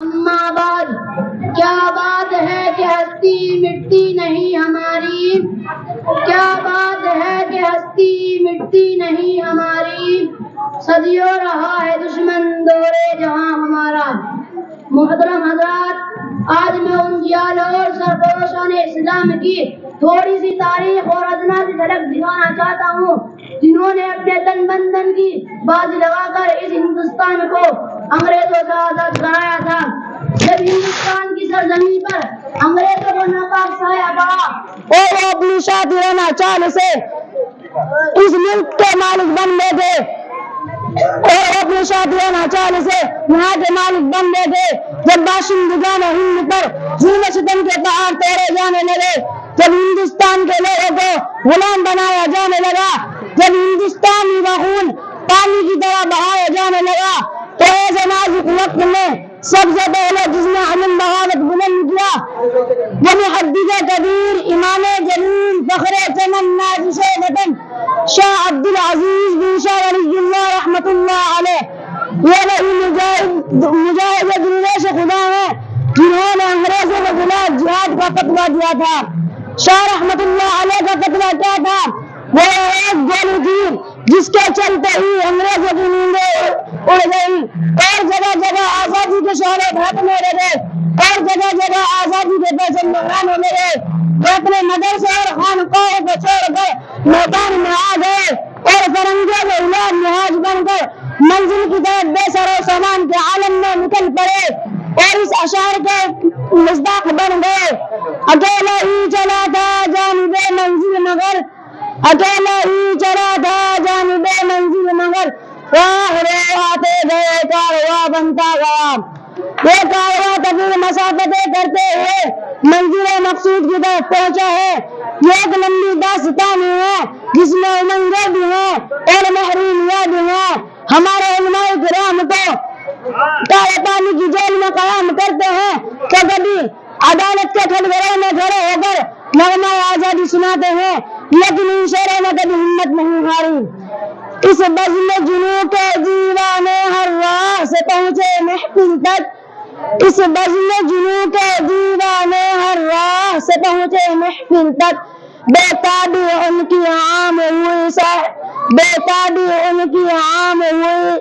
اما بعد، کیا بات ہے کہ ہستی مٹتی نہیں ہماری، کیا بات ہے کہ ہستی مٹتی نہیں ہماری، صدیوں رہا ہے دشمن دورے جہاں ہمارا۔ محترم حضرات، آج میں ان جیالوں اور سرفروشان اسلام کی تھوڑی سی تاریخ اور ادنا سی جھلک دکھانا چاہتا ہوں، جنہوں نے اپنے تن بندن کی بازی لگا کر اس ہندوستان کو انگریزوں سے آزاد کرایا تھا۔ جب ہندوستان کی سرزمین پر انگریزوں کو ناپاک سایہ پڑا اور وہ اپنی شاطرانہ چال سے اس ملک کے مالک بن گئے تھے یہاں کے مالک بن گئے تھے، جب باشندگان ہند پر ظلم و ستم کے پہاڑ توڑے جانے لگے، جب ہندوستان کے لوگوں کو غلام بنایا جانے لگا، جب ہندوستانی کا خون پانی کی طرح بہایا جانے لگا، تو ایسے نازک وقت میں سب سے پہلے جس نے علم بغاوت بلند کیا وہ محدث کبیر، امام جلیل، فخر چمن، نازش وطن شاہ عبد العزیز بن شاہ ولی اللہ رحمت اللہ علیہ، یہ وہی مجاہد درویش خدا ہے جنہوں نے انگریزوں کے خلاف جہاد کا فتویٰ دیا تھا۔ شاہ رحمت اللہ علیہ کا فتویٰ کیا تھا؟ وہ ایک گولی تھی جس کے چلتے ہی انگریزوں کی نیندیں اڑ گئی اور جگہ جگہ آزادی کے شعلے بھڑکنے لگے اور جگہ جگہ آزادی کے پیسے لہرانے لگے۔ وہ اپنے مدرسے اور خانقاہوں کو چھوڑ کر میدان میں آ گئے اور فرنگوں کے علاج محاذ بن کر منزل کی طرف بے سر و سامان کے عالم میں نکل پڑے اور اس اشعار کے مصداق بن گئے۔ اکیلا ہی چلا تھا جانب منزل مگر، اکیلا ہی چلا تھا جانب منزل مگر، راہ آتے گئے کارواں بنتا گیا۔ یہ کارواں طویل مسافتیں کرتے ہوئے منزل مقصود کی طرف پہنچا ہے۔ یہ ایک لمبی داستانی ہے جس میں امنگیں بھی ہیں اور محرومیاں بھی ہیں۔ ہمارے علماء کرام تو کالے پانی کی جیل میں قیام کرتے ہیں کہ کبھی عدالت کے کھلبروں میں کھڑے ہو کر نغمہ آزادی سناتے ہیں، لیکن ان شیروں نے کبھی ہمت نہیں ہاری۔ اس بزم جنوں کے دیوانے ہر راہ سے پہنچے محفل تک، اس بزم جنوں کے دیوانے ہر راہ سے پہنچے محفل تک، بے تابی ان کی عام ہوئی بے تابی ان کی عام ہوئی